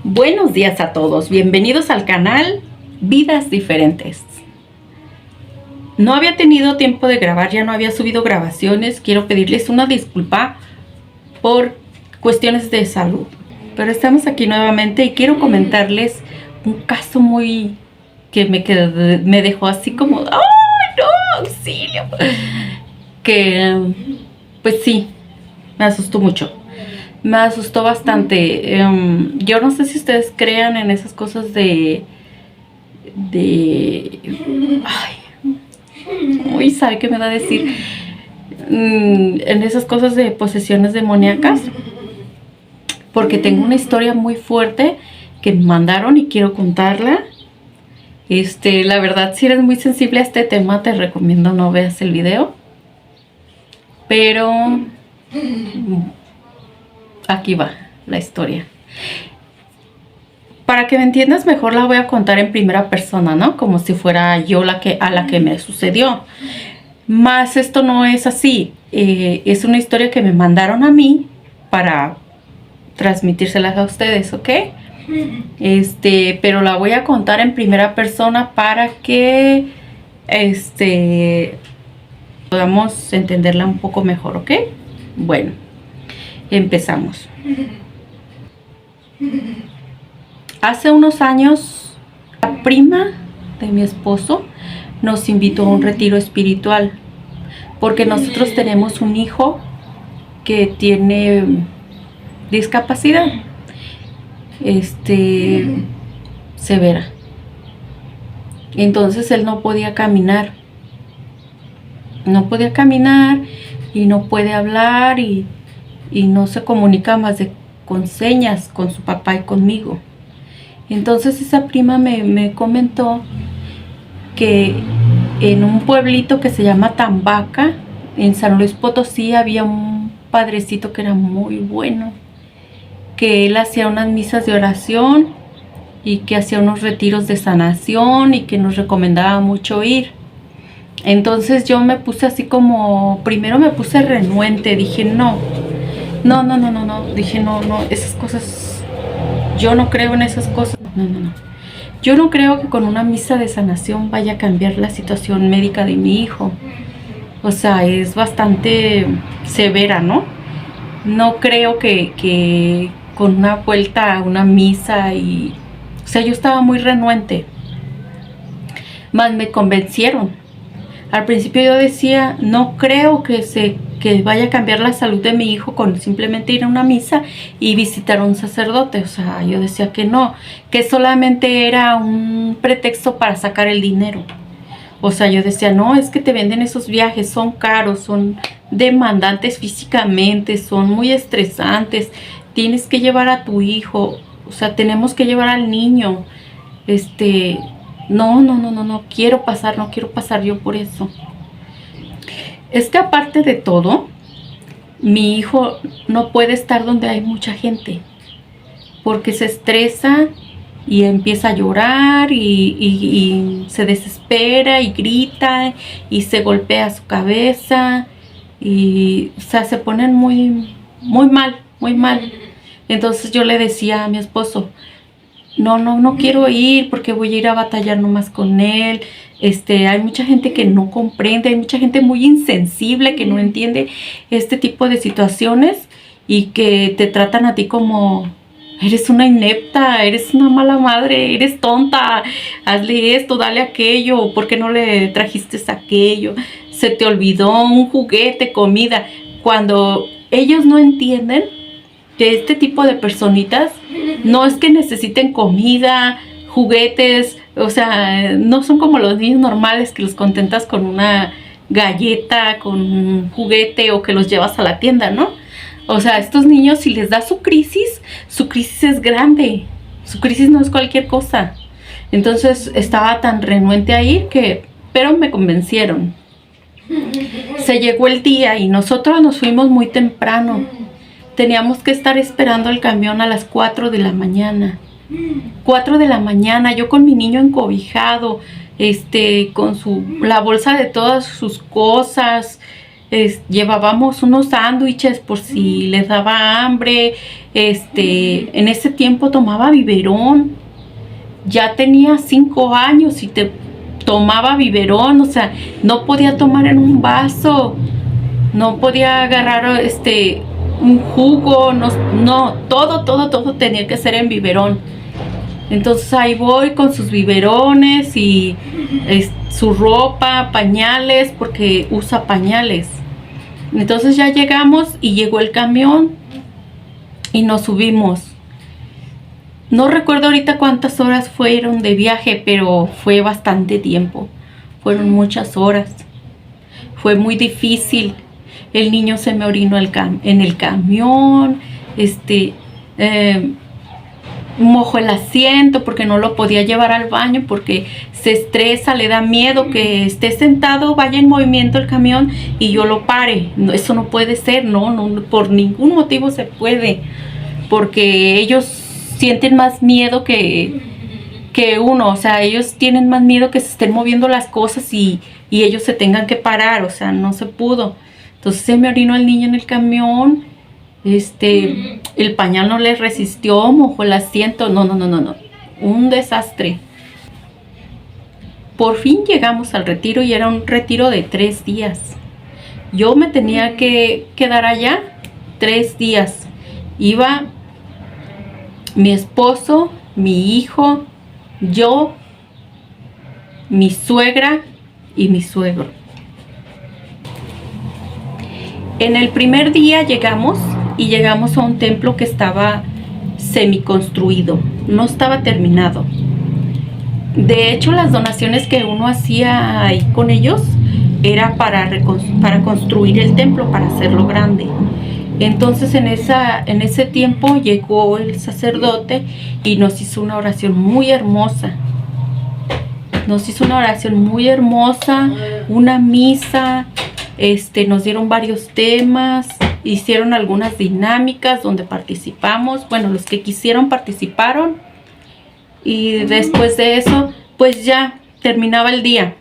Buenos días a todos, bienvenidos al canal Vidas Diferentes. No había tenido tiempo de grabar, ya no había subido grabaciones. Quiero pedirles una disculpa por cuestiones de salud. Pero estamos aquí nuevamente y quiero comentarles un caso que me dejó así como, ¡oh, no, auxilio! Que, pues sí, me asustó mucho. Me asustó bastante. Yo no sé si ustedes crean en esas cosas uy, ¿sabe qué me va a decir? En esas cosas de posesiones demoníacas. Porque tengo una historia muy fuerte que me mandaron y quiero contarla. La verdad, si eres muy sensible a este tema, te recomiendo no veas el video. Pero aquí va la historia. Para que me entiendas mejor, la voy a contar en primera persona, ¿no? Como si fuera yo a la que me sucedió. Más esto no es así. Es una historia que me mandaron a mí para transmitírselas a ustedes, ¿ok? Pero la voy a contar en primera persona para que podamos entenderla un poco mejor, ¿ok? Bueno, empezamos. Hace unos años, la prima de mi esposo nos invitó a un retiro espiritual porque nosotros tenemos un hijo que tiene discapacidad severa. Entonces él no podía caminar y no puede hablar y no se comunica más con señas con su papá y conmigo. Entonces esa prima me comentó que en un pueblito que se llama Tambaca, en San Luis Potosí, había un padrecito que era muy bueno, que él hacía unas misas de oración y que hacía unos retiros de sanación y que nos recomendaba mucho ir. Entonces yo me puse así como, primero me puse renuente, dije no, dije no, esas cosas, yo no creo en esas cosas, no. Yo no creo que con una misa de sanación vaya a cambiar la situación médica de mi hijo. O sea, es bastante severa, ¿no? No creo que con una vuelta a una misa o sea, yo estaba muy renuente. Más me convencieron. Al principio yo decía, no creo que vaya a cambiar la salud de mi hijo con simplemente ir a una misa y visitar a un sacerdote. O sea, yo decía que no, que solamente era un pretexto para sacar el dinero. O sea, yo decía, no, es que te venden esos viajes, son caros, son demandantes físicamente, son muy estresantes, tienes que llevar a tu hijo, o sea, tenemos que llevar al niño, no quiero pasar yo por eso. Es que aparte de todo, mi hijo no puede estar donde hay mucha gente, porque se estresa y empieza a llorar y se desespera y grita y se golpea su cabeza y, o sea, se ponen muy mal. Entonces yo le decía a mi esposo, no quiero ir porque voy a ir a batallar nomás con él. Hay mucha gente que no comprende, hay mucha gente muy insensible que no entiende este tipo de situaciones y que te tratan a ti como eres una inepta, eres una mala madre, eres tonta, hazle esto, dale aquello, ¿por qué no le trajiste aquello? Se te olvidó un juguete, comida. Cuando ellos no entienden que este tipo de personitas no es que necesiten comida, juguetes, o sea, no son como los niños normales que los contentas con una galleta, con un juguete o que los llevas a la tienda, ¿no? O sea, estos niños, si les da su crisis es grande, su crisis no es cualquier cosa. Entonces estaba tan renuente a ir pero me convencieron. Se llegó el día y nosotros nos fuimos muy temprano. Teníamos que estar esperando el camión a las 4 de la mañana. 4 de la mañana, yo con mi niño encobijado, con la bolsa de todas sus cosas. Llevábamos unos sándwiches por si les daba hambre, En ese tiempo tomaba biberón. Ya tenía 5 años y tomaba biberón, o sea, no podía tomar en un vaso, no podía agarrar un jugo, no, todo tenía que ser en biberón. Entonces ahí voy con sus biberones y su ropa, pañales, porque usa pañales. Entonces ya llegamos y llegó el camión y nos subimos. No recuerdo ahorita cuántas horas fueron de viaje, pero fue bastante tiempo. Fueron muchas horas. Fue muy difícil. El niño se me orinó en el camión. Mojó el asiento porque no lo podía llevar al baño porque se estresa, le da miedo que esté sentado, vaya en movimiento el camión y yo lo pare. No, eso no puede ser, no, por ningún motivo se puede, porque ellos sienten más miedo que uno, o sea, ellos tienen más miedo que se estén moviendo las cosas y ellos se tengan que parar, o sea, no se pudo. Entonces se me orinó el niño en el camión, el pañal no le resistió, mojó el asiento, no, un desastre. Por fin llegamos al retiro y era un retiro de 3 días. Yo me tenía que quedar allá 3 días. Iba mi esposo, mi hijo, yo, mi suegra y mi suegro. En el primer día llegamos a un templo que estaba semiconstruido, no estaba terminado. De hecho, las donaciones que uno hacía ahí con ellos era para construir el templo, para hacerlo grande. Entonces en ese tiempo llegó el sacerdote y nos hizo una oración muy hermosa. Una misa, nos dieron varios temas, hicieron algunas dinámicas donde participamos. Bueno, los que quisieron participaron y después de eso, pues ya terminaba el día.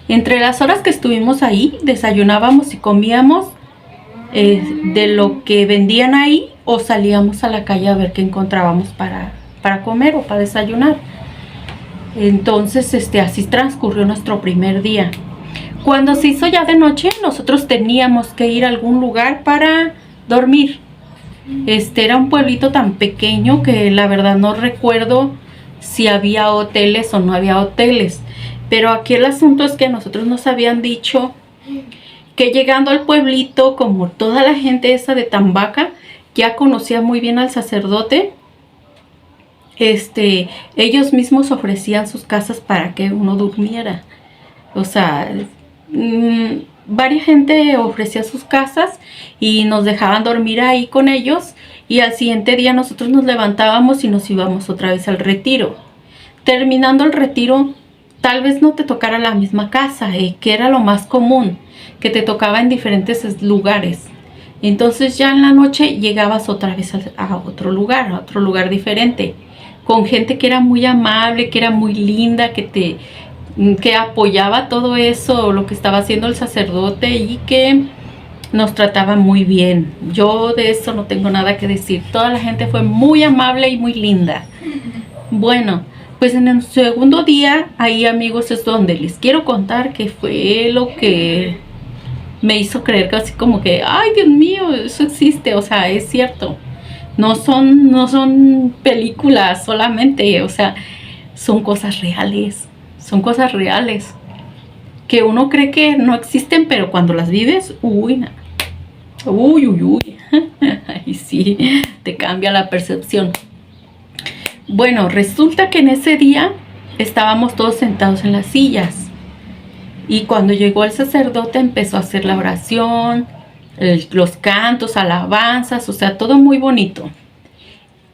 Entre las horas que estuvimos ahí, desayunábamos y comíamos de lo que vendían ahí o salíamos a la calle a ver qué encontrábamos para comer o para desayunar. Entonces así transcurrió nuestro primer día. Cuando se hizo ya de noche, nosotros teníamos que ir a algún lugar para dormir. Era un pueblito tan pequeño que la verdad no recuerdo si había hoteles o no había hoteles, pero aquí el asunto es que a nosotros nos habían dicho que llegando al pueblito, como toda la gente esa de Tambaca ya conocía muy bien al sacerdote, ellos mismos ofrecían sus casas para que uno durmiera. O sea, varias gente ofrecía sus casas y nos dejaban dormir ahí con ellos, y al siguiente día nosotros nos levantábamos y nos íbamos otra vez al retiro. Terminando el retiro, tal vez no te tocara la misma casa, que era lo más común, que te tocaba en diferentes lugares. Entonces ya en la noche llegabas otra vez a otro lugar diferente, con gente que era muy amable, que era muy linda, que apoyaba todo eso, lo que estaba haciendo el sacerdote, y que nos trataba muy bien. Yo de eso no tengo nada que decir. Toda la gente fue muy amable y muy linda. Bueno, pues en el segundo día, ahí, amigos, es donde les quiero contar que fue lo que me hizo creer casi como que, ay, Dios mío, eso existe, o sea, es cierto. No son películas solamente, o sea, son cosas reales. Son cosas reales que uno cree que no existen, pero cuando las vives, uy, y sí, te cambia la percepción. Bueno, resulta que en ese día estábamos todos sentados en las sillas, y cuando llegó el sacerdote empezó a hacer la oración, los cantos, alabanzas, o sea, todo muy bonito.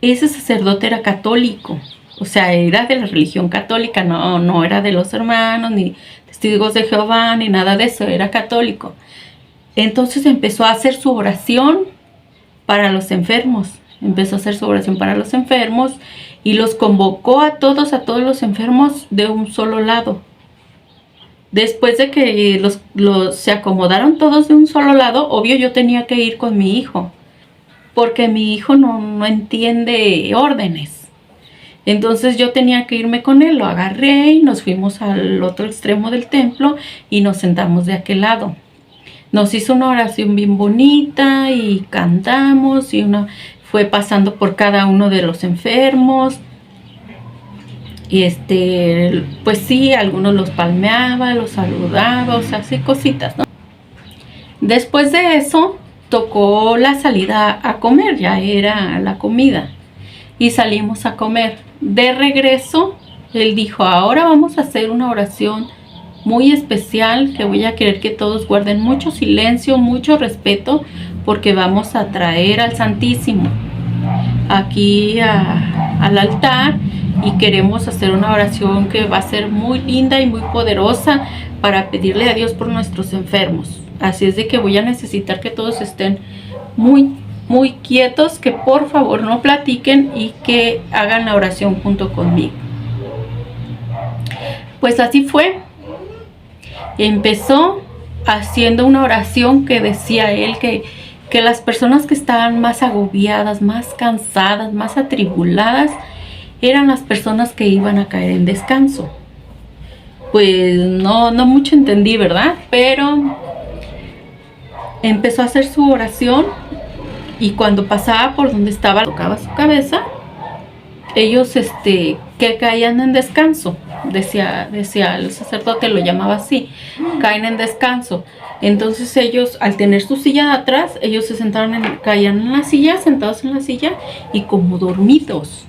Ese sacerdote era católico. O sea, era de la religión católica, no era de los hermanos, ni testigos de Jehová, ni nada de eso, era católico. Entonces empezó a hacer su oración para los enfermos. Y los convocó a todos los enfermos de un solo lado. Después de que se acomodaron todos de un solo lado, obvio yo tenía que ir con mi hijo. porque mi hijo no entiende órdenes. Entonces yo tenía que irme con él, lo agarré y nos fuimos al otro extremo del templo y nos sentamos de aquel lado. Nos hizo una oración bien bonita y cantamos y fue pasando por cada uno de los enfermos. Y pues sí, algunos los palmeaba, los saludaba, o sea, así cositas, ¿no? Después de eso, tocó la salida a comer, ya era la comida. Y salimos a comer. De regreso, él dijo, ahora vamos a hacer una oración muy especial, que voy a querer que todos guarden mucho silencio, mucho respeto, porque vamos a traer al Santísimo aquí al altar y queremos hacer una oración que va a ser muy linda y muy poderosa para pedirle a Dios por nuestros enfermos. Así es de que voy a necesitar que todos estén muy quietos, que por favor no platiquen y que hagan la oración junto conmigo. Pues así fue. Empezó haciendo una oración que decía él que las personas que estaban más agobiadas, más cansadas, más atribuladas, eran las personas que iban a caer en descanso. Pues no mucho entendí, ¿verdad? Pero empezó a hacer su oración y cuando pasaba por donde estaba, tocaba su cabeza, ellos que caían en descanso, decía el sacerdote, lo llamaba así, caen en descanso. Entonces ellos, al tener su silla de atrás, ellos se sentaron, caían en la silla, sentados en la silla y como dormidos.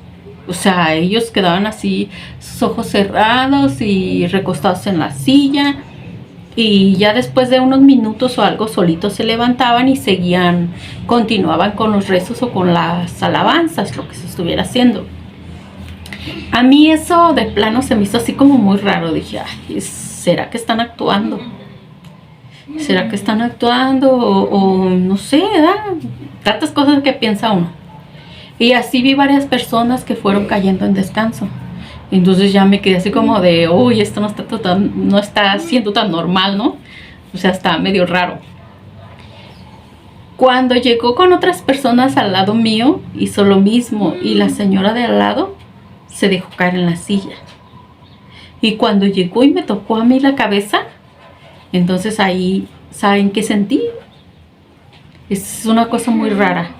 O sea, ellos quedaban así, sus ojos cerrados y recostados en la silla. Y ya después de unos minutos o algo, solitos se levantaban y continuaban con los rezos o con las alabanzas, lo que se estuviera haciendo. A mí eso de plano se me hizo así como muy raro. Dije, ay, ¿será que están actuando? ¿Será que están actuando? O no sé, ¿verdad? Tantas cosas que piensa uno. Y así vi varias personas que fueron cayendo en descanso. Entonces ya me quedé así como de, uy, esto no está siendo tan normal, ¿no? O sea, está medio raro. Cuando llegó con otras personas al lado mío, hizo lo mismo. Y la señora de al lado se dejó caer en la silla. Y cuando llegó y me tocó a mí la cabeza, entonces ahí, ¿saben qué sentí? Es una cosa muy rara.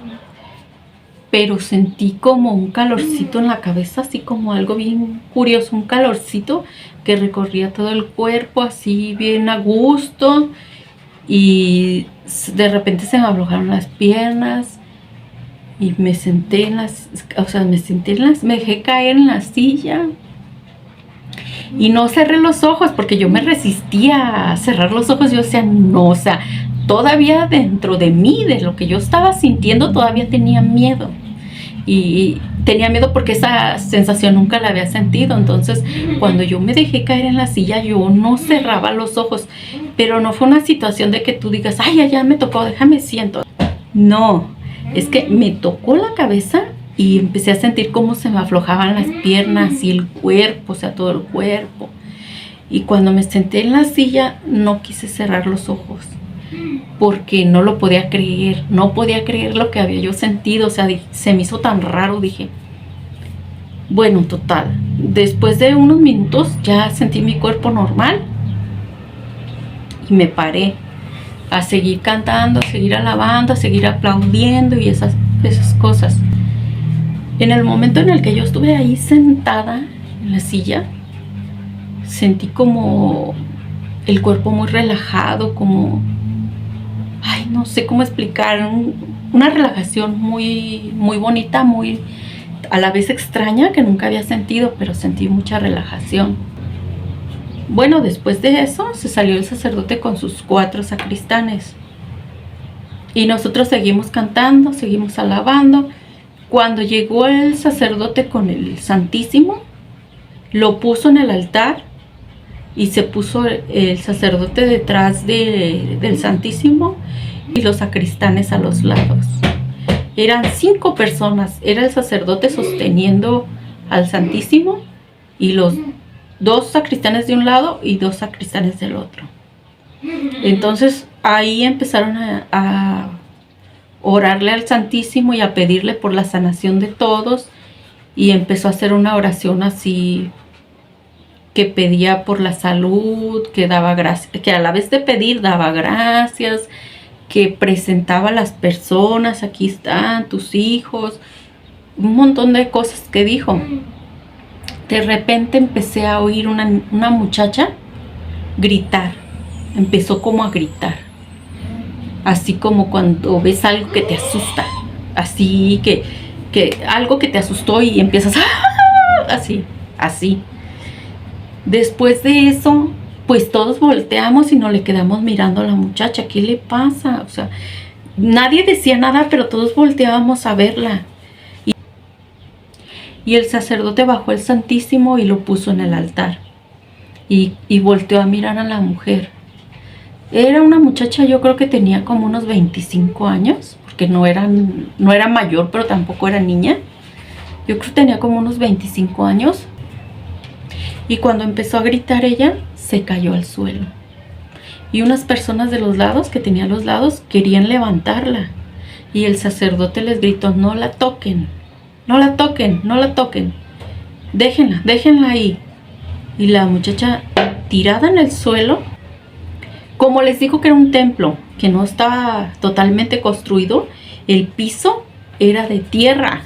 Pero sentí como un calorcito en la cabeza, así como algo bien curioso, un calorcito que recorría todo el cuerpo, así bien a gusto. Y de repente se me aflojaron las piernas y me dejé caer en la silla. Y no cerré los ojos porque yo me resistía a cerrar los ojos. Yo decía, no, o sea, todavía dentro de mí, de lo que yo estaba sintiendo, todavía tenía miedo. Y tenía miedo porque esa sensación nunca la había sentido. Entonces, cuando yo me dejé caer en la silla, yo no cerraba los ojos. Pero no fue una situación de que tú digas, ay, ya me tocó, déjame siento. No, es que me tocó la cabeza y empecé a sentir cómo se me aflojaban las piernas y el cuerpo, o sea, todo el cuerpo. Y cuando me senté en la silla, no quise cerrar los ojos, porque no lo podía creer, no podía creer lo que había yo sentido, o sea, se me hizo tan raro, dije. Bueno, total, después de unos minutos ya sentí mi cuerpo normal y me paré a seguir cantando, a seguir alabando, a seguir aplaudiendo y esas cosas. En el momento en el que yo estuve ahí sentada en la silla, sentí como el cuerpo muy relajado, como, ay, no sé cómo explicar, una relajación muy bonita, muy a la vez extraña, que nunca había sentido, pero sentí mucha relajación. Bueno, después de eso se salió el sacerdote con sus 4 sacristanes y nosotros seguimos cantando, seguimos alabando. Cuando llegó el sacerdote con el Santísimo, lo puso en el altar y se puso el sacerdote detrás del Santísimo y los sacristanes a los lados. Eran 5 personas, era el sacerdote sosteniendo al Santísimo y los 2 sacristanes de un lado y 2 sacristanes del otro. Entonces ahí empezaron a orarle al Santísimo y a pedirle por la sanación de todos, y empezó a hacer una oración así que pedía por la salud, que daba gracias, que a la vez de pedir daba gracias, que presentaba a las personas, aquí están tus hijos, un montón de cosas que dijo. De repente empecé a oír una muchacha gritar, empezó como a gritar, así como cuando ves algo que te asusta, así que algo que te asustó y empiezas así. Después de eso, pues todos volteamos y nos le quedamos mirando a la muchacha. ¿Qué le pasa? O sea, nadie decía nada, pero todos volteábamos a verla. Y el sacerdote bajó el Santísimo y lo puso en el altar. Y volteó a mirar a la mujer. Era una muchacha, yo creo que tenía como unos 25 años, porque no era mayor, pero tampoco era niña. Yo creo que tenía como unos 25 años. Y cuando empezó a gritar ella, se cayó al suelo. Y unas personas de los lados, que tenía a los lados, querían levantarla. Y el sacerdote les gritó, no la toquen, no la toquen, no la toquen. Déjenla ahí. Y la muchacha tirada en el suelo, como les dijo que era un templo, que no estaba totalmente construido, el piso era de tierra.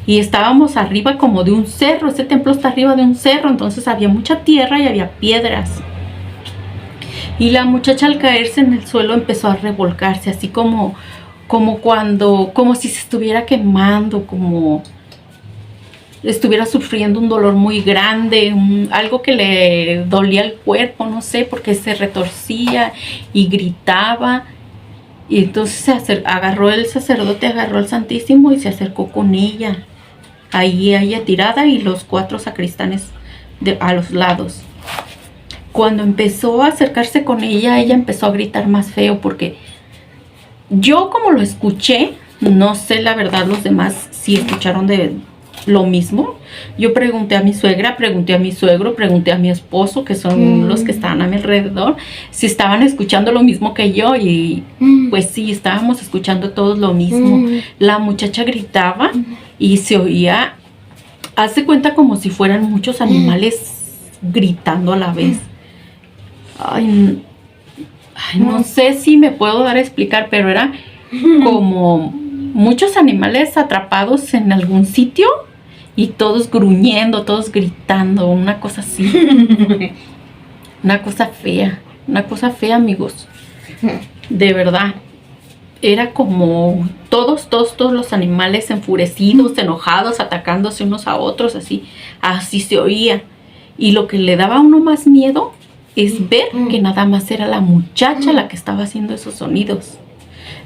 Y estábamos arriba como de un cerro, ese templo está arriba de un cerro, entonces había mucha tierra y había piedras. Y la muchacha al caerse en el suelo empezó a revolcarse, así como si se estuviera quemando, como estuviera sufriendo un dolor muy grande, algo que le dolía el cuerpo, no sé, porque se retorcía y gritaba. Y entonces agarró el sacerdote, agarró al Santísimo y se acercó con ella. Ahí ella tirada y los 4 sacristanes a los lados. Cuando empezó a acercarse con ella, ella empezó a gritar más feo, porque yo como lo escuché, no sé la verdad los demás si escucharon de lo mismo. Yo pregunté a mi suegra, pregunté a mi suegro, pregunté a mi esposo, que son los que estaban a mi alrededor, si estaban escuchando lo mismo que yo, y pues sí, estábamos escuchando todos lo mismo. La muchacha gritaba y se oía, hace cuenta como si fueran muchos animales gritando a la vez. Ay, no sé si me puedo dar a explicar, pero era como muchos animales atrapados en algún sitio y todos gruñendo, todos gritando, una cosa así. Una cosa fea, amigos. De verdad. Era como todos los animales enfurecidos, enojados, atacándose unos a otros, así se oía. Y lo que le daba a uno más miedo es ver que nada más era la muchacha la que estaba haciendo esos sonidos.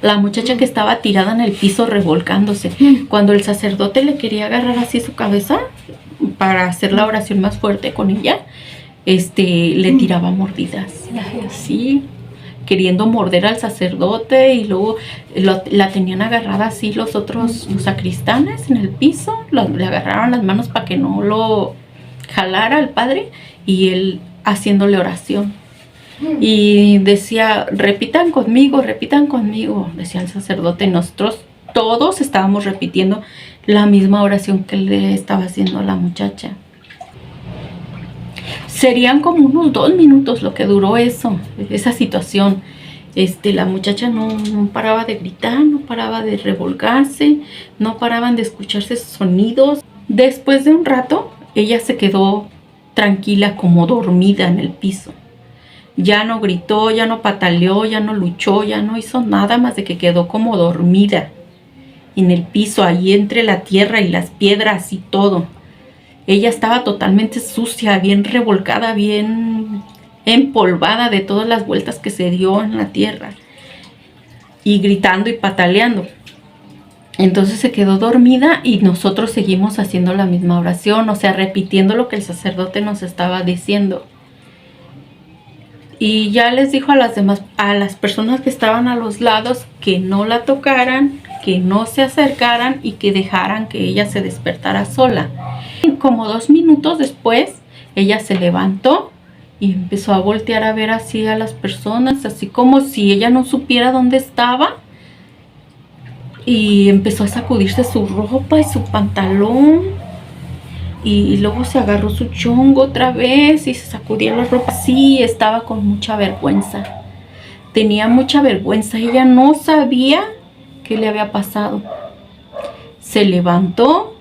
La muchacha que estaba tirada en el piso revolcándose. Cuando el sacerdote le quería agarrar así su cabeza para hacer la oración más fuerte con ella, le tiraba mordidas, así, queriendo morder al sacerdote, y luego la tenían agarrada así los sacristanes en el piso, le agarraron las manos para que no lo jalara al padre, y él haciéndole oración. Y decía, repitan conmigo, decía el sacerdote. Nosotros todos estábamos repitiendo la misma oración que le estaba haciendo a la muchacha. Serían como unos 2 minutos lo que duró esa situación. La muchacha no paraba de gritar, no paraba de revolcarse, no paraban de escucharse sonidos. Después de un rato, ella se quedó tranquila, como dormida en el piso. Ya no gritó, ya no pataleó, ya no luchó, ya no hizo nada más de que quedó como dormida en el piso, ahí entre la tierra y las piedras y todo. Ella estaba totalmente sucia, bien revolcada, bien empolvada de todas las vueltas que se dio en la tierra, y gritando y pataleando. Entonces se quedó dormida y nosotros seguimos haciendo la misma oración, o sea, repitiendo lo que el sacerdote nos estaba diciendo. Y ya les dijo a las personas que estaban a los lados, que no la tocaran, que no se acercaran y que dejaran que ella se despertara sola. Y como 2 minutos después, ella se levantó y empezó a voltear a ver así a las personas, así como si ella no supiera dónde estaba. y empezó a sacudirse su ropa y su pantalón, y luego se agarró su chongo otra vez y se sacudía la ropa. Sí, estaba con mucha vergüenza, tenía mucha vergüenza. Ella no sabía qué le había pasado. Se levantó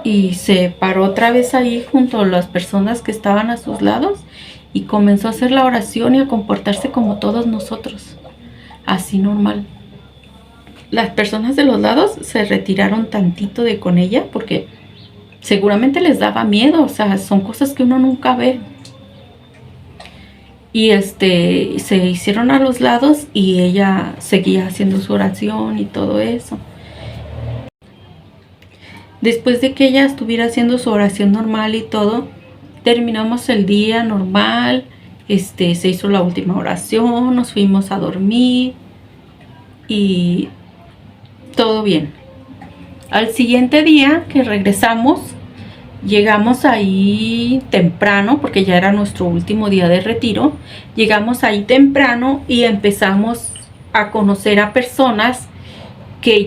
y se paró otra vez ahí junto a las personas que estaban a sus lados y comenzó a hacer la oración y a comportarse como todos nosotros, así normal. Las personas de los lados se retiraron tantito de con ella porque seguramente les daba miedo, o sea, son cosas que uno nunca ve. Y se hicieron a los lados y ella seguía haciendo su oración y todo eso. Después de que ella estuviera haciendo su oración normal y todo, terminamos el día normal. Se hizo la última oración, nos fuimos a dormir y todo bien. Al siguiente día que regresamos, llegamos ahí temprano porque ya era nuestro último día de retiro. Llegamos ahí temprano y empezamos a conocer a personas que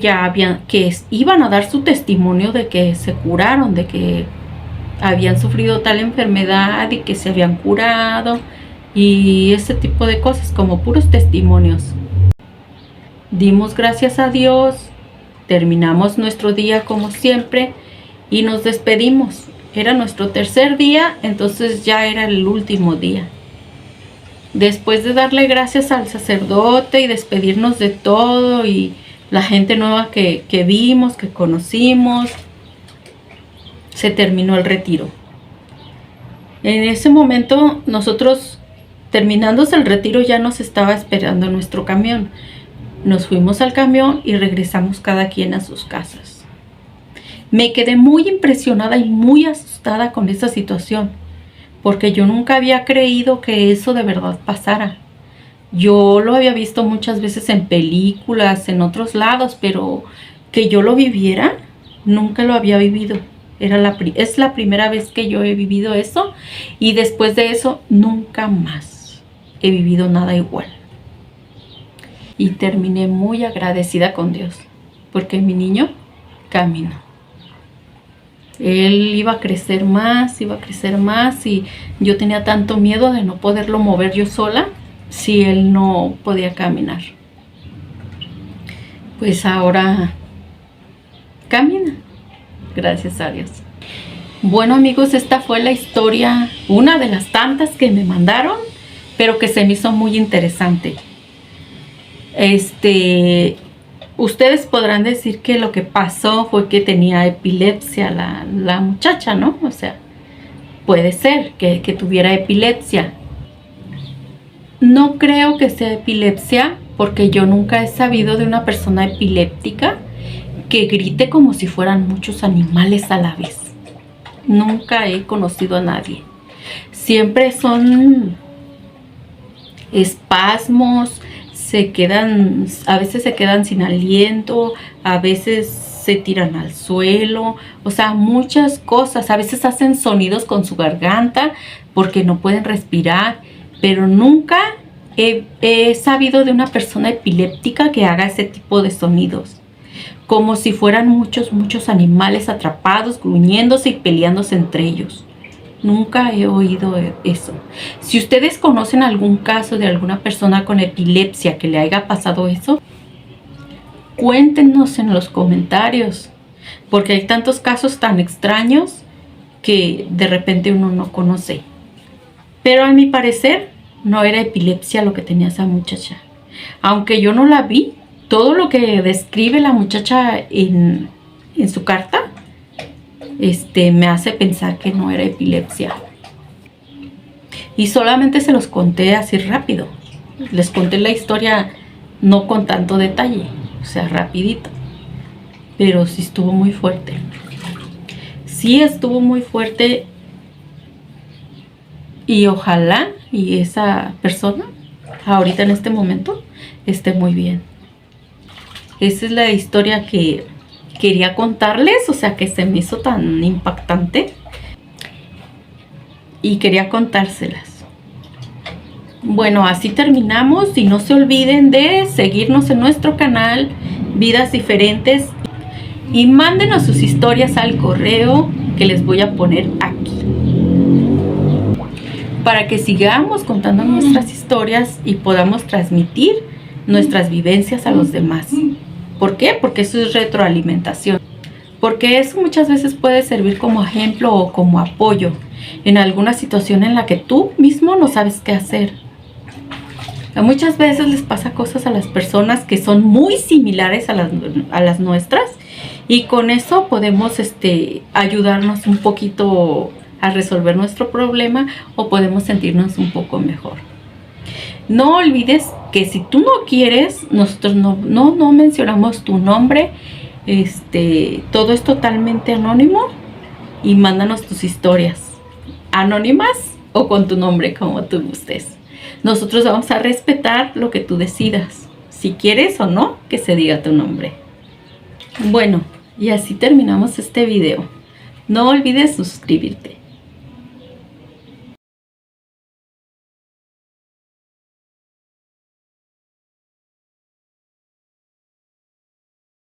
iban a dar su testimonio de que se curaron, de que habían sufrido tal enfermedad y que se habían curado y ese tipo de cosas, como puros testimonios. Dimos gracias a Dios, terminamos nuestro día como siempre y nos despedimos. Era nuestro tercer día, entonces ya era el último día. Después de darle gracias al sacerdote y despedirnos de todo y la gente nueva que vimos, que conocimos, se terminó el retiro. En ese momento nosotros, terminándose el retiro, ya nos estaba esperando nuestro camión. Nos fuimos al camión y regresamos cada quien a sus casas. Me quedé muy impresionada y muy asustada con esa situación, porque yo nunca había creído que eso de verdad pasara. Yo lo había visto muchas veces en películas, en otros lados, pero que yo lo viviera, nunca lo había vivido. Es la primera vez que yo he vivido eso y después de eso nunca más he vivido nada igual. Y terminé muy agradecida con Dios porque mi niño caminó. Él iba a crecer más y yo tenía tanto miedo de no poderlo mover yo sola si él no podía caminar. Pues ahora camina, gracias a Dios. Bueno amigos, esta fue la historia, una de las tantas que me mandaron, pero que se me hizo muy interesante. Ustedes podrán decir que lo que pasó fue que tenía epilepsia la muchacha, ¿no? O sea, puede ser que tuviera epilepsia. No creo que sea epilepsia porque yo nunca he sabido de una persona epiléptica que grite como si fueran muchos animales a la vez. Nunca he conocido a nadie. Siempre son espasmos, a veces se quedan sin aliento, a veces se tiran al suelo, o sea, muchas cosas. A veces hacen sonidos con su garganta porque no pueden respirar, pero nunca he sabido de una persona epiléptica que haga ese tipo de sonidos, como si fueran muchos animales atrapados, gruñéndose y peleándose entre ellos. Nunca he oído eso. Si ustedes conocen algún caso de alguna persona con epilepsia que le haya pasado eso, cuéntenos en los comentarios, porque hay tantos casos tan extraños que de repente uno no conoce. Pero a mi parecer no era epilepsia lo que tenía esa muchacha. Aunque yo no la vi, todo lo que describe la muchacha en su carta me hace pensar que no era epilepsia. Y solamente se los conté así rápido. Les conté la historia no con tanto detalle, o sea, rapidito. Pero sí estuvo muy fuerte. Sí estuvo muy fuerte. Y ojalá y esa persona ahorita en este momento esté muy bien. Esa es la historia que quería contarles, o sea, que se me hizo tan impactante y quería contárselas. Bueno, así terminamos y no se olviden de seguirnos en nuestro canal, vidas diferentes. Y mándenos sus historias al correo que les voy a poner aquí, para que sigamos contando nuestras historias y podamos transmitir nuestras vivencias a los demás. ¿Por qué? Porque eso es retroalimentación. Porque eso muchas veces puede servir como ejemplo o como apoyo en alguna situación en la que tú mismo no sabes qué hacer. Muchas veces les pasa cosas a las personas que son muy similares a las nuestras, y con eso podemos ayudarnos un poquito a resolver nuestro problema, o podemos sentirnos un poco mejor. No olvides que si tú no quieres, nosotros no mencionamos tu nombre. Todo es totalmente anónimo, y mándanos tus historias anónimas o con tu nombre, como tú gustes. Nosotros vamos a respetar lo que tú decidas, si quieres o no que se diga tu nombre. Bueno, y así terminamos este video. No olvides suscribirte.